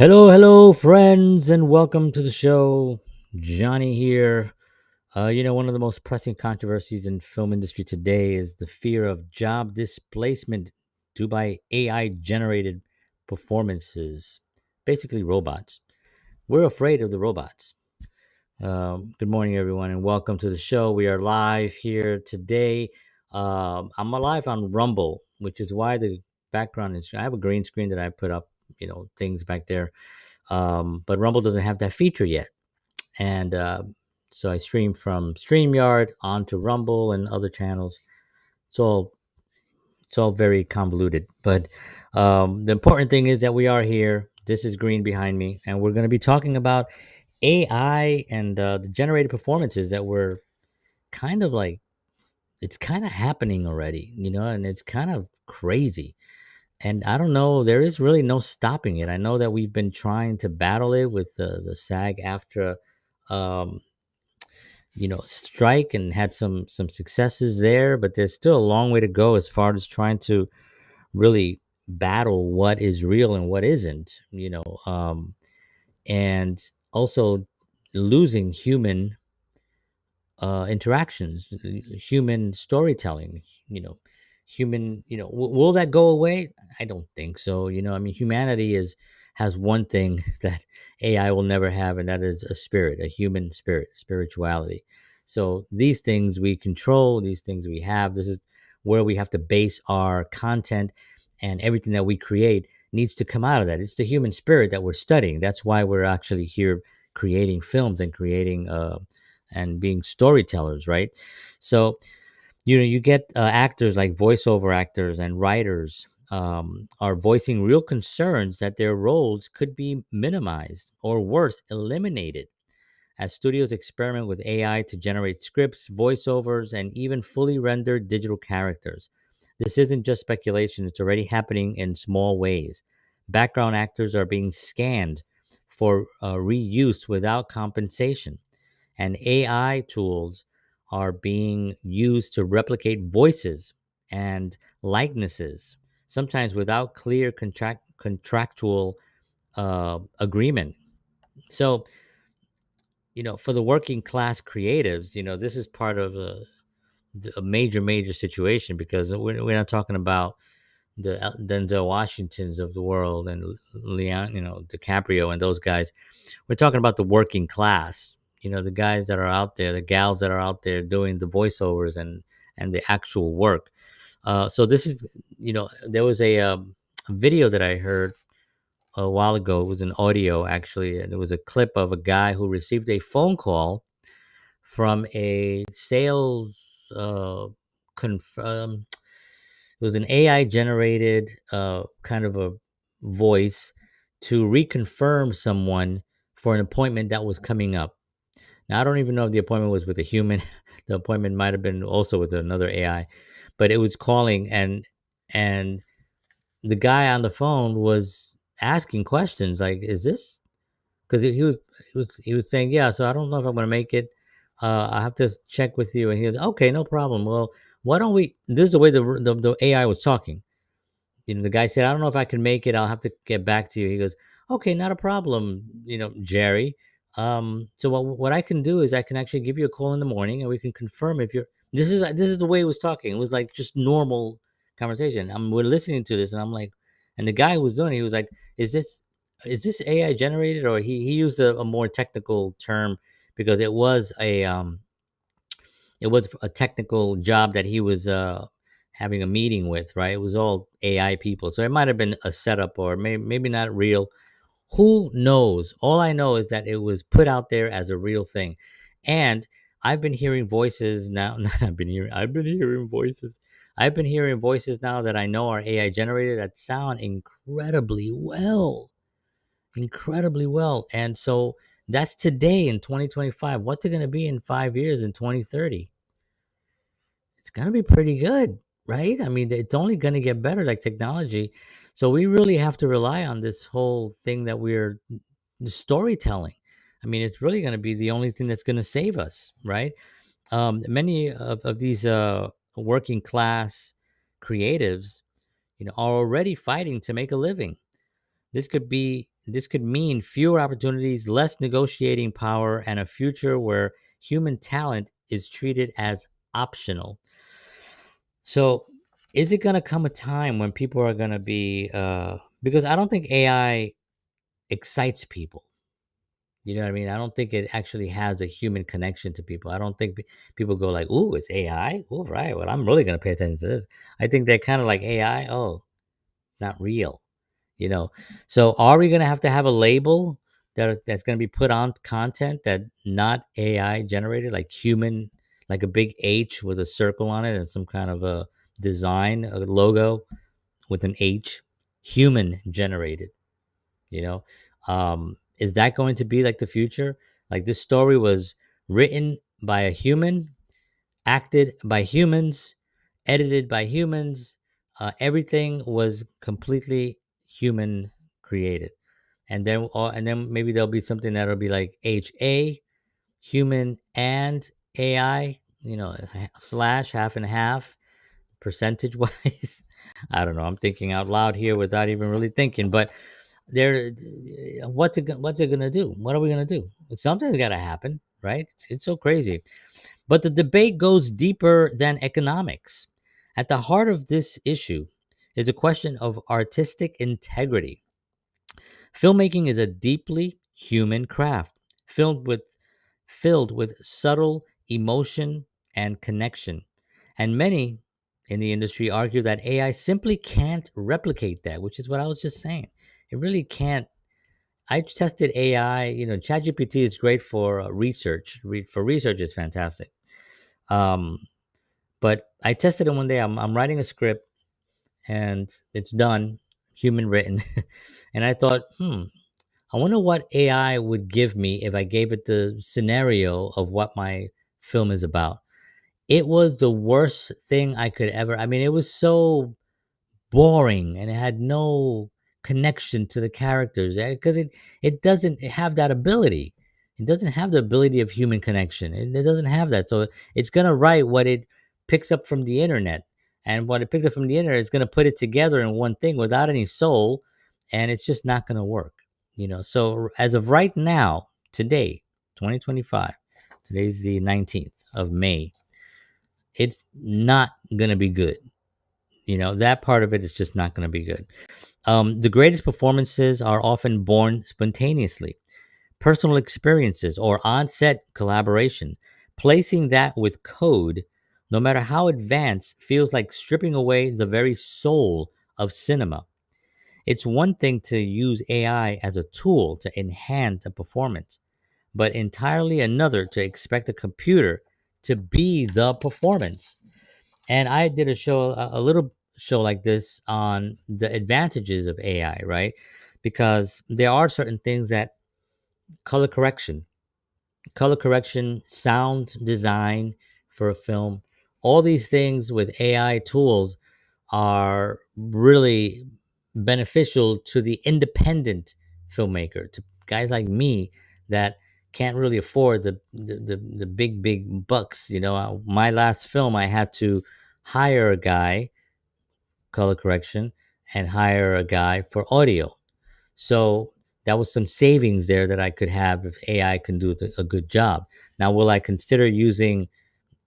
Hello, friends, and welcome to the show. Johnny here. One of the most pressing controversies in film industry today is the fear of job displacement due by AI generated performances, basically robots. We're afraid of the robots. Good morning, everyone, and welcome to the show. We are live here today. I'm live on Rumble, which is why the background is. I have a green screen that I put up, things back there, but Rumble doesn't have that feature yet. And so I stream from StreamYard onto Rumble and other channels. So it's all very convoluted. But the important thing is that we are here. This is green behind me, and we're going to be talking about AI and the generated performances that were kind of like it's kind of happening already, and it's kind of crazy. And I don't know, there is really no stopping it. I know that we've been trying to battle it with the SAG after um, strike and had some successes there, but there's still a long way to go as far as trying to really battle what is real and what isn't, and also losing human interactions, human storytelling, human, will that go away? I don't think so. I mean, humanity has one thing that AI will never have, and that is a spirit, a human spirit, spirituality. So these things we control, these things we have. This is where we have to base our content, and everything that we create needs to come out of that. It's the human spirit that we're studying. That's why we're actually here creating films and creating and being storytellers, right? So, you get actors like voiceover actors and writers are voicing real concerns that their roles could be minimized or worse, eliminated as studios experiment with AI to generate scripts, voiceovers, and even fully rendered digital characters. This isn't just speculation, it's already happening in small ways. Background actors are being scanned for reuse without compensation, and AI tools are being used to replicate voices and likenesses, sometimes without clear contractual agreement. So, for the working class creatives, this is part of a major situation, because we're not talking about the Denzel Washingtons of the world and Leon, DiCaprio and those guys. We're talking about the working class, the guys that are out there, the gals that are out there doing the voiceovers and the actual work. So this is, there was a video that I heard a while ago. It was an audio, actually, and it was a clip of a guy who received a phone call from a sales it was an AI generated kind of a voice to reconfirm someone for an appointment that was coming up. Now, I don't even know if the appointment was with a human. The appointment might have been also with another AI, but it was calling, and the guy on the phone was asking questions like, "Is this?" Because he was saying, "Yeah, so I don't know if I'm going to make it. I have to check with you." And he was, "Okay, no problem. Well, why don't we?" This is the way the AI was talking. The guy said, "I don't know if I can make it. I'll have to get back to you." He goes, "Okay, not a problem, Jerry. So what I can do is I can actually give you a call in the morning, and we can confirm if you're." This is the way he was talking. It was like just normal conversation. We're listening to this, and I'm like, and the guy who was doing it, he was like, "Is this AI generated?" Or he used a more technical term, because it was a technical job that he was having a meeting with, right? It was all AI people. So it might have been a setup, or maybe not real. Who knows? All I know is that it was put out there as a real thing. And I've been hearing voices now. I've been hearing voices. I've been hearing voices now that I know are AI generated that sound incredibly well. Incredibly well. And so that's today in 2025. What's it going to be in 5 years in 2030? It's gonna be pretty good, right? I mean, it's only gonna get better, like technology. So we really have to rely on this whole thing that we're the storytelling. I mean, it's really gonna be the only thing that's gonna save us, right? Many of these working class creatives, are already fighting to make a living. This could be this could mean fewer opportunities, less negotiating power, and a future where human talent is treated as optional. So, is it going to come a time when people are going to be, because I don't think AI excites people. You know what I mean? I don't think it actually has a human connection to people. I don't think people go like, "Ooh, it's AI." Oh, right. Well, I'm really going to pay attention to this. I think they're kind of like AI. Oh, not real. You know. So, are we going to have a label that's going to be put on content that not AI generated, like human, like a big H with a circle on it and some kind of a design, a logo with an H, human generated? You know, is that going to be like the future? Like this story was written by a human, acted by humans, edited by humans. Everything was completely human created, and then maybe there'll be something that'll be like HA, human and AI. You know, slash half and half percentage wise. I don't know. I'm thinking out loud here without even really thinking, but there, what's it gonna do? What are we gonna do? Something's got to happen, right? It's so crazy. But the debate goes deeper than economics. At the heart of this issue is a question of artistic integrity. Filmmaking is a deeply human craft, filled with filled with subtle emotion and connection. And many in the industry argue that AI simply can't replicate that, which is what I was just saying. It really can't. I tested AI. You know, ChatGPT is great for research. For research, it's fantastic. Um, but I tested it one day. I'm writing a script and it's done, human written, and I thought, I wonder what AI would give me if I gave it the scenario of what my film is about. It was the worst thing I could ever. I mean, it was so boring and it had no connection to the characters because it doesn't have that ability. It doesn't have the ability of human connection. It doesn't have that. So it's gonna write what it picks up from the internet, and what it picks up from the internet is gonna put it together in one thing without any soul, and it's just not gonna work. You know. So as of right now, today, 2025, today's the 19th of May. It's not gonna be good. You know, that part of it is just not going to be good. The greatest performances are often born spontaneously, personal experiences, or on set collaboration. Placing that with code, no matter how advanced, feels like stripping away the very soul of cinema. It's one thing to use AI as a tool to enhance a performance, but entirely another to expect a computer to be the performance. And I did a little show like this on the advantages of AI, right? Because there are certain things that color correction, sound design for a film, all these things with AI tools are really beneficial to the independent filmmaker, to guys like me that can't really afford the big bucks. You know, my last film, I had to hire a guy, color correction, and hire a guy for audio. So that was some savings there that I could have if AI can do a good job. Now, will I consider using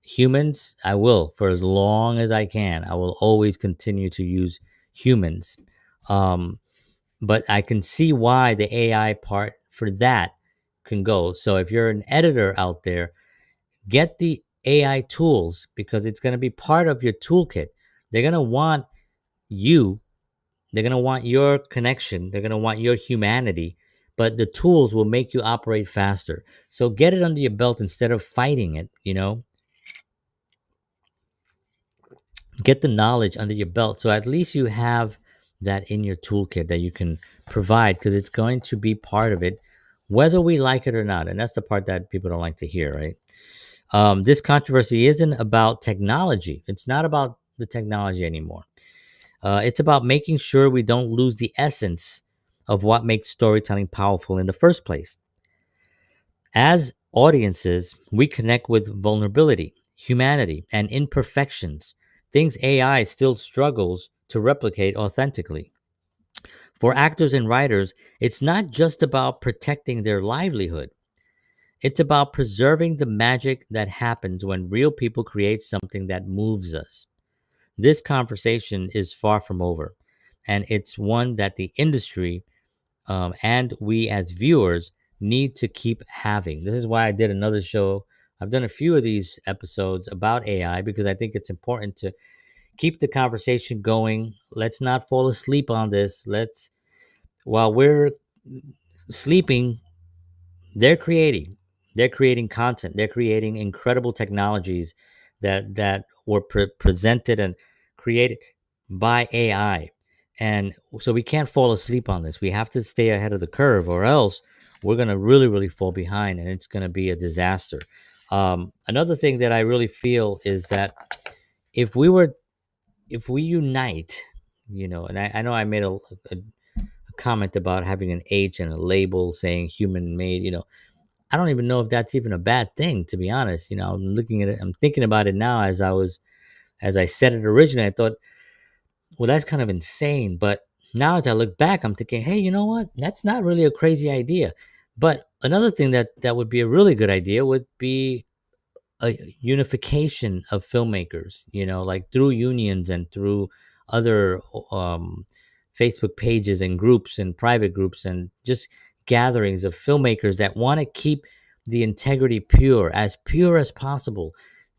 humans? I will, for as long as I can. I will always continue to use humans. Um, but I can see why the AI part for that can go. So if you're an editor out there, get the AI tools because it's going to be part of your toolkit. They're going to want you, they're going to want your connection, they're going to want your humanity, but the tools will make you operate faster. So get it under your belt instead of fighting it, you know? Get the knowledge under your belt so at least you have that in your toolkit that you can provide because it's going to be part of it whether we like it or not, and that's the part that people don't like to hear, right? This controversy isn't about technology. It's not about the technology anymore. It's about making sure we don't lose the essence of what makes storytelling powerful in the first place. As audiences, we connect with vulnerability, humanity, and imperfections, things AI still struggles to replicate authentically. For actors and writers, it's not just about protecting their livelihood. It's about preserving the magic that happens when real people create something that moves us. This conversation is far from over, and it's one that the industry and we as viewers need to keep having. This is why I did another show. I've done a few of these episodes about AI because I think it's important to keep the conversation going. Let's not fall asleep on this. While we're sleeping, they're creating. They're creating content. They're creating incredible technologies that were presented and created by AI. And so we can't fall asleep on this. We have to stay ahead of the curve, or else we're going to really, really fall behind, and it's going to be a disaster. Another thing that I really feel is that if we were, if we unite, and I know I made a comment about having an H and a label saying human made. I don't even know if that's even a bad thing, to be honest. I'm looking at it, I'm thinking about it now as I said it originally. I thought, well, that's kind of insane. But now as I look back, I'm thinking, hey, you know what? That's not really a crazy idea. But another thing that would be a really good idea would be a unification of filmmakers, like through unions and through other Facebook pages and groups and private groups and just gatherings of filmmakers that want to keep the integrity pure as possible.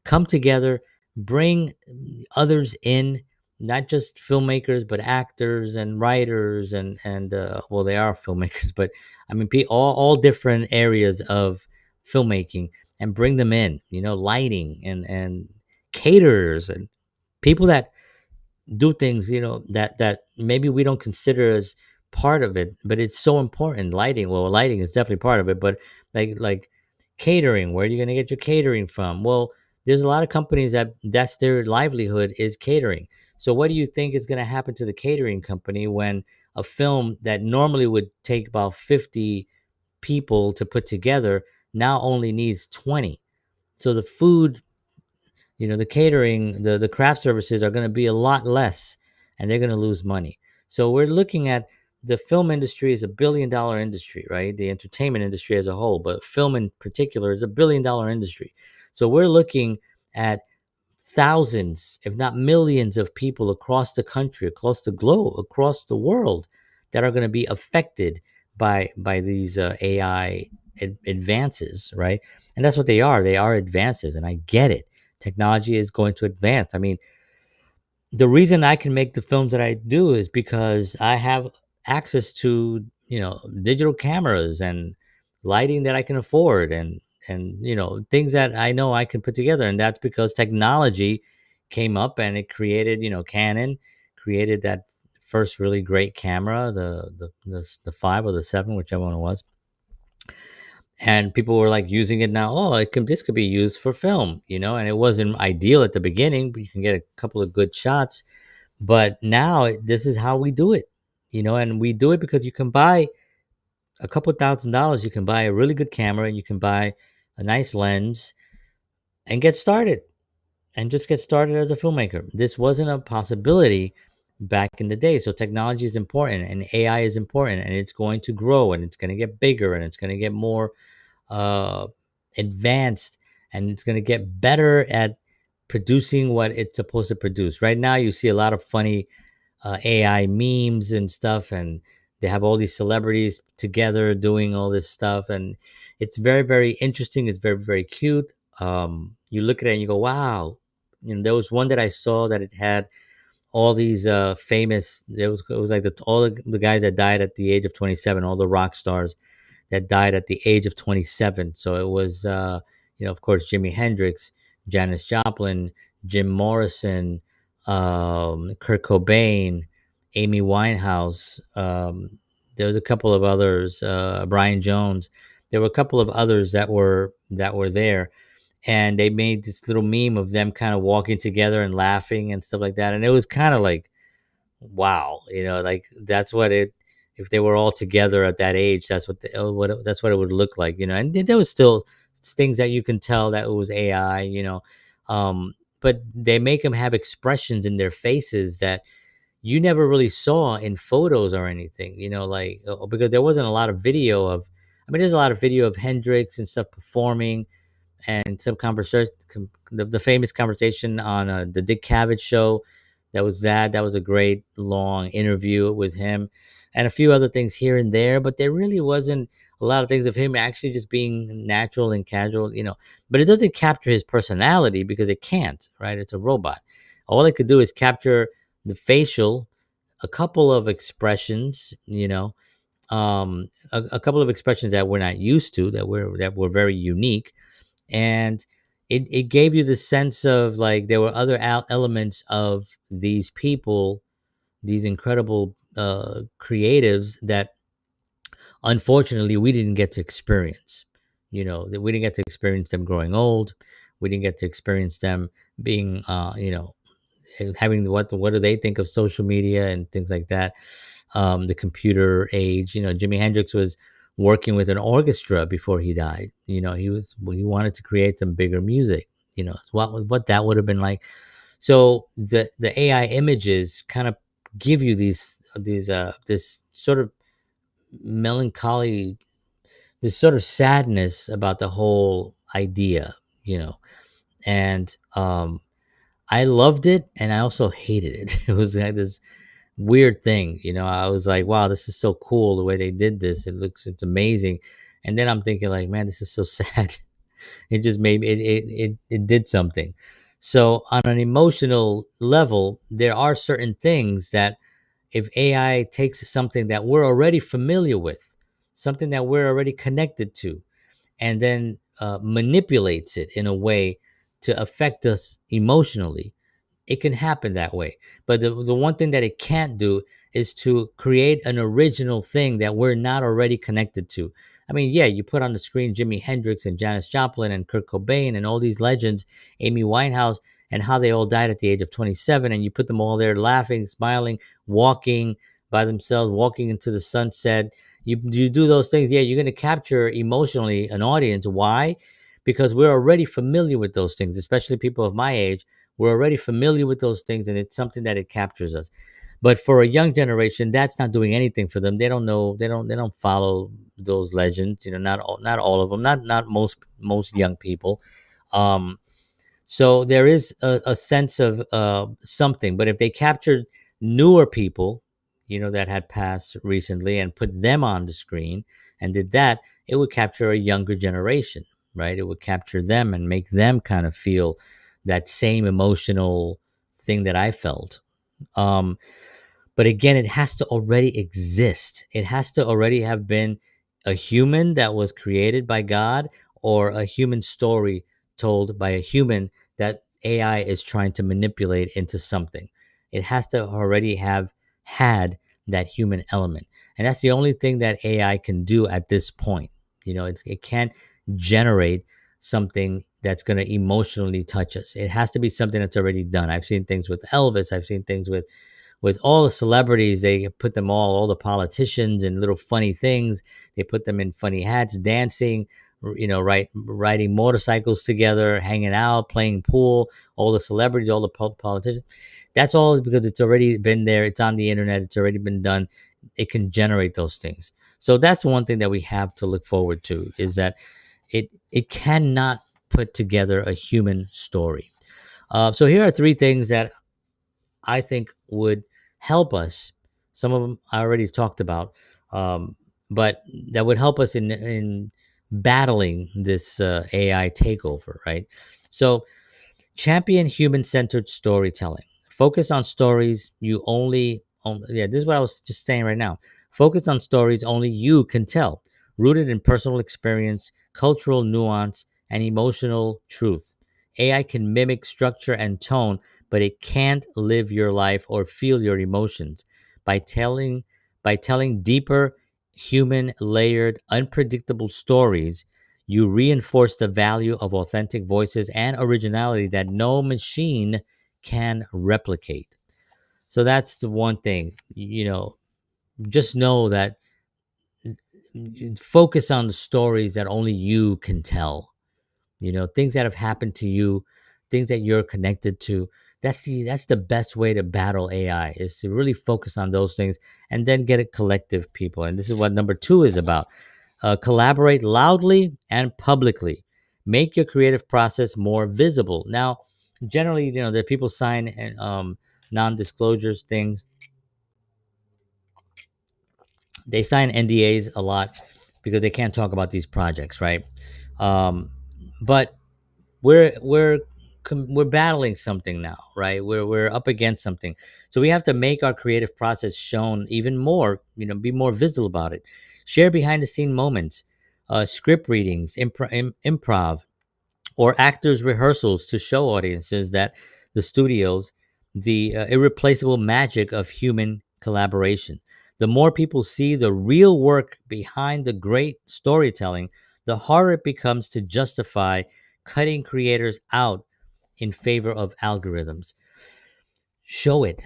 Come together, bring others in, not just filmmakers, but actors and writers and well, they are filmmakers, but I mean, all different areas of filmmaking, and bring them in, lighting and caterers and people that do things, that maybe we don't consider as part of it, but it's so important. Lighting, well, lighting is definitely part of it, but like catering, where are you going to get your catering from? Well, there's a lot of companies that's their livelihood is catering. So what do you think is going to happen to the catering company when a film that normally would take about 50 people to put together now only needs 20? So the food, the catering, the craft services are going to be a lot less, and they're going to lose money. So we're looking at the film industry is $1 billion industry, right? The entertainment industry as a whole, but film in particular is $1 billion industry. So we're looking at thousands, if not millions, of people across the country, across the globe, across the world, that are going to be affected by these AI advances, right? And that's what they are. They are advances, and I get it. Technology is going to advance. I mean, the reason I can make the films that I do is because I have access to, digital cameras and lighting that I can afford, and things that I know I can put together. And that's because technology came up and it created, Canon created that first really great camera, the 5 or the 7, whichever one it was. And people were like using it now. Oh, this could be used for film, and it wasn't ideal at the beginning, but you can get a couple of good shots. But now this is how we do it, and we do it because you can buy a couple $1,000. You can buy a really good camera, and you can buy a nice lens and get started, and just get started as a filmmaker. This wasn't a possibility back in the day. So technology is important, and AI is important, and it's going to grow, and it's going to get bigger, and it's going to get more uh, advanced, and it's going to get better at producing what it's supposed to produce. Right now, you see a lot of funny AI memes and stuff, and they have all these celebrities together doing all this stuff, and it's very, very interesting. It's very, very cute. You look at it and you go, "Wow!" There was one that I saw that it had all these famous. It was like all the guys that died at the age of 27, all the rock stars that died at the age of 27. So it was, of course, Jimi Hendrix, Janis Joplin, Jim Morrison, Kurt Cobain, Amy Winehouse. There was a couple of others, Brian Jones. There were a couple of others that were there, and they made this little meme of them kind of walking together and laughing and stuff like that. And it was kind of like, wow, like that's what it, if they were all together at that age, that's that's what it would look like, and there was still things that you can tell that it was AI, but they make them have expressions in their faces that you never really saw in photos or anything, like, because there wasn't a lot of video of, I mean, there's a lot of video of Hendrix and stuff performing, and some conversation, the famous conversation on the Dick Cavett show. That was a great long interview with him, and a few other things here and there. But there really wasn't a lot of things of him actually just being natural and casual, But it doesn't capture his personality because it can't, right? It's a robot. All it could do is capture the facial, a couple of expressions, a couple of expressions that we're not used to, that were very unique, and it gave you the sense of like there were other elements of these people, these incredible creatives that unfortunately we didn't get to experience. That we didn't get to experience them growing old. We didn't get to experience them being having what do they think of social media and things like that. The computer age, Jimi Hendrix was working with an orchestra before he died. He wanted to create some bigger music. What that would have been like. So the AI images kind of give you this sort of melancholy, this sort of sadness about the whole idea, you know. And I loved it, and I also hated it. It was like this weird thing, I was like, wow, this is so cool the way they did this. It's amazing. And then I'm thinking like, man, this is so sad. It just made it did something. So on an emotional level, there are certain things that if AI takes something that we're already familiar with, something that we're already connected to, and then manipulates it in a way to affect us emotionally, it can happen that way. But the one thing that it can't do is to create an original thing that we're not already connected to. I mean, yeah, you put on the screen Jimi Hendrix and Janis Joplin and Kurt Cobain and all these legends, Amy Winehouse, and how they all died at the age of 27, and you put them all there laughing, smiling, walking by themselves, walking into the sunset. You do those things, yeah, you're going to capture emotionally an audience. Why? Because we're already familiar with those things, especially people of my age. We're already familiar with those things, and it's something that it captures us. But for a young generation, that's not doing anything for them. They don't know. They don't follow those legends. Not all of them. Not most young people. Um, so there is a sense of something. But if they captured newer people, that had passed recently, and put them on the screen and did that, it would capture a younger generation, right? It would capture them and make them kind of feel that same emotional thing that I felt. Um, but again, it has to already exist. It has to already have been a human that was created by God, or a human story told by a human that AI is trying to manipulate into something. It has to already have had that human element. And that's the only thing that AI can do at this point. It can't generate something that's going to emotionally touch us. It has to be something that's already done. I've seen things with Elvis. I've seen things with all the celebrities. They put them all the politicians, in little funny things. They put them in funny hats, dancing, riding motorcycles together, hanging out, playing pool. All the celebrities, all the politicians. That's all because it's already been there. It's on the internet. It's already been done. It can generate those things. So that's one thing that we have to look forward to, is that it cannot put together a human story. So here are three things that I think would help us. Some of them I already talked about, but that would help us in battling this AI takeover, right? So champion human-centered storytelling. Focus on stories you yeah, this is what I was just saying right now. Focus on stories only you can tell, rooted in personal experience, cultural nuance, and emotional truth. AI can mimic structure and tone, but it can't live your life or feel your emotions. By telling deeper, human, layered, unpredictable stories, you reinforce the value of authentic voices and originality that no machine can replicate. So that's the one thing, just know that, focus on the stories that only you can tell, things that have happened to you, things that you're connected to, That's the best way to battle AI, is to really focus on those things and then get a collective people. And this is what number 2 is about. Collaborate loudly and publicly. Make your creative process more visible. Now, generally, the people sign non-disclosures things. They sign NDAs a lot because they can't talk about these projects, right? Um, but we're we're battling something now, right? We're up against something, so we have to make our creative process shown even more. Be more visible about it. Share behind the scene moments, script readings, improv, or actors rehearsals to show audiences that the studios the irreplaceable magic of human collaboration. The more people see the real work behind the great storytelling, the harder it becomes to justify cutting creators out in favor of algorithms. Show it.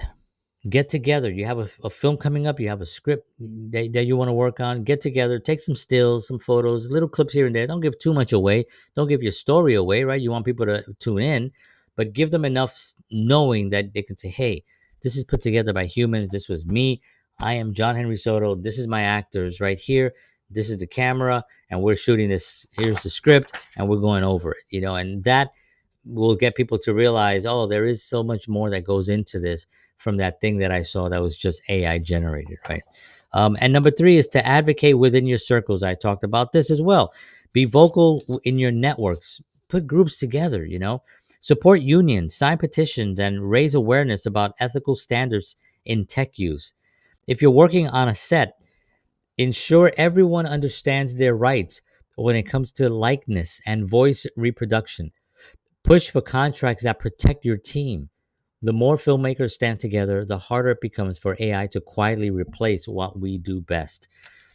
Get together. You have a film coming up, you have a script that you want to work on. Get together, take some stills, some photos, little clips here and there. Don't give too much away. Don't give your story away, right? You want people to tune in, but give them enough knowing that they can say, hey, this is put together by humans. This was me. I am John Henry Soto. This is my actors right here. This is the camera, and we're shooting this. Here's the script, and we're going over it, and that will get people to realize, oh, there is so much more that goes into this from that thing that I saw that was just AI generated, right? And number 3 is to advocate within your circles. I talked about this as well. Be vocal in your networks. Put groups together, Support unions, sign petitions, and raise awareness about ethical standards in tech use. If you're working on a set, ensure everyone understands their rights when it comes to likeness and voice reproduction. Push for contracts that protect your team. The more filmmakers stand together, the harder it becomes for AI to quietly replace what we do best.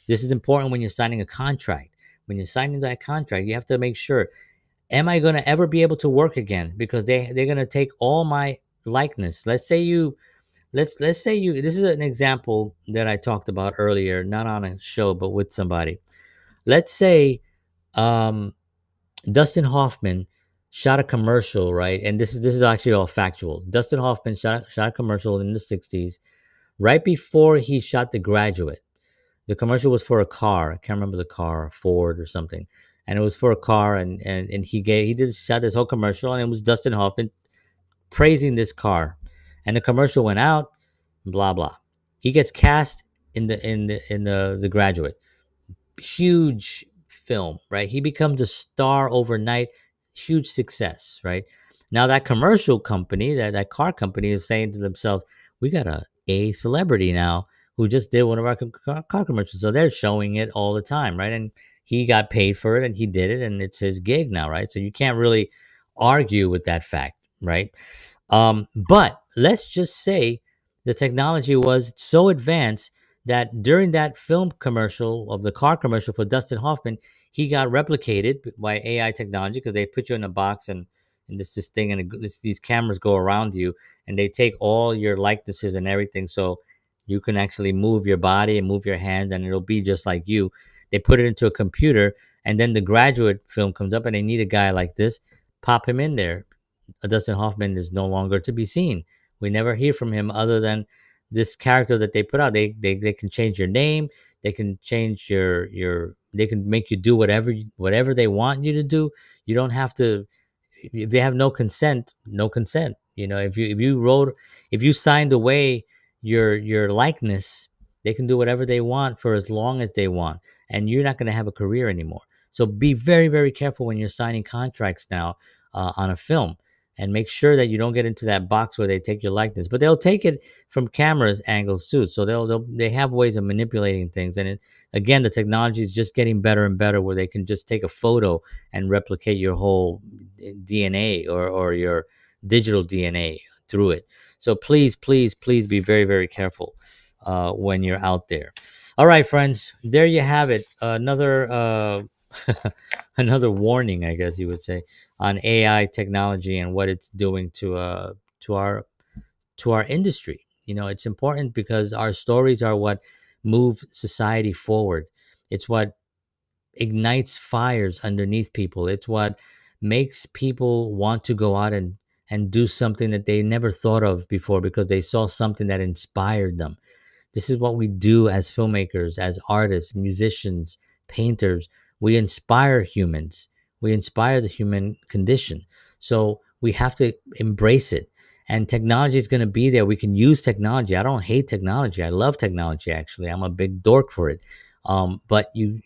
This is important when you're signing a contract. When you're signing that contract, you have to make sure, am I going to ever be able to work again? Because they're going to take all my likeness. Let's say you this is an example that I talked about earlier, not on a show, but with somebody. Let's say um Dustin Hoffman shot a commercial, right? And this is actually all factual. Dustin Hoffman shot a commercial in the 60s, right before he shot The Graduate. The commercial was for a car. I can't remember the car, Ford or something. And it was for a car, and he did shot this whole commercial, and it was Dustin Hoffman praising this car. And the commercial went out, blah blah. He gets cast in the Graduate. Huge film, right? He becomes a star overnight, huge success, right? Now that commercial company, that car company is saying to themselves, we got a celebrity now who just did one of our car commercials. So they're showing it all the time, right? And he got paid for it and he did it and it's his gig now, right? So you can't really argue with that fact, right? But let's just say the technology was so advanced that during that film commercial of the car commercial for Dustin Hoffman, he got replicated by AI technology because they put you in a box and this thing and these cameras go around you and they take all your likenesses and everything, so you can actually move your body and move your hands and it'll be just like you. They put it into a computer and then the Graduate film comes up and they need a guy like this. Pop him in there. Dustin Hoffman is no longer to be seen. We never hear from him other than this character that they put out. They can change your name. They can change your. They can make you do whatever they want you to do. You don't have to. If they have no consent, no consent. If you signed away your likeness, they can do whatever they want for as long as they want, and you're not going to have a career anymore. So be very very careful when you're signing contracts now on a film, and make sure that you don't get into that box where they take your likeness. But they'll take it from cameras angles too, so they have ways of manipulating things. And again, the technology is just getting better and better, where they can just take a photo and replicate your whole DNA or your digital DNA through it. So please, please, please be very, very careful when you're out there. All right, friends, there you have it. Another another warning, I guess you would say, on AI technology and what it's doing to our industry. It's important because our stories are what move society forward. It's what ignites fires underneath people. It's what makes people want to go out and and do something that they never thought of before because they saw something that inspired them. This is what we do as filmmakers, as artists, musicians, painters. We inspire humans. We inspire the human condition. So we have to embrace it. And technology is going to be there. We can use technology. I don't hate technology. I love technology. Actually, I'm a big dork for it. But you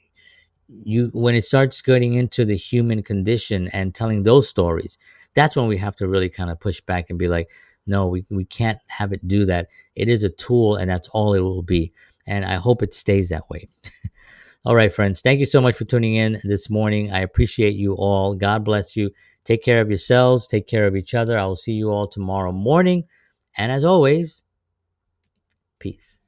when it starts getting into the human condition and telling those stories, that's when we have to really kind of push back and be like, no, we can't have it do that. It is a tool, and that's all it will be. And I hope it stays that way. All right, friends, thank you so much for tuning in this morning. I appreciate you all. God bless you. Take care of yourselves, take care of each other. I will see you all tomorrow morning, and as always, peace.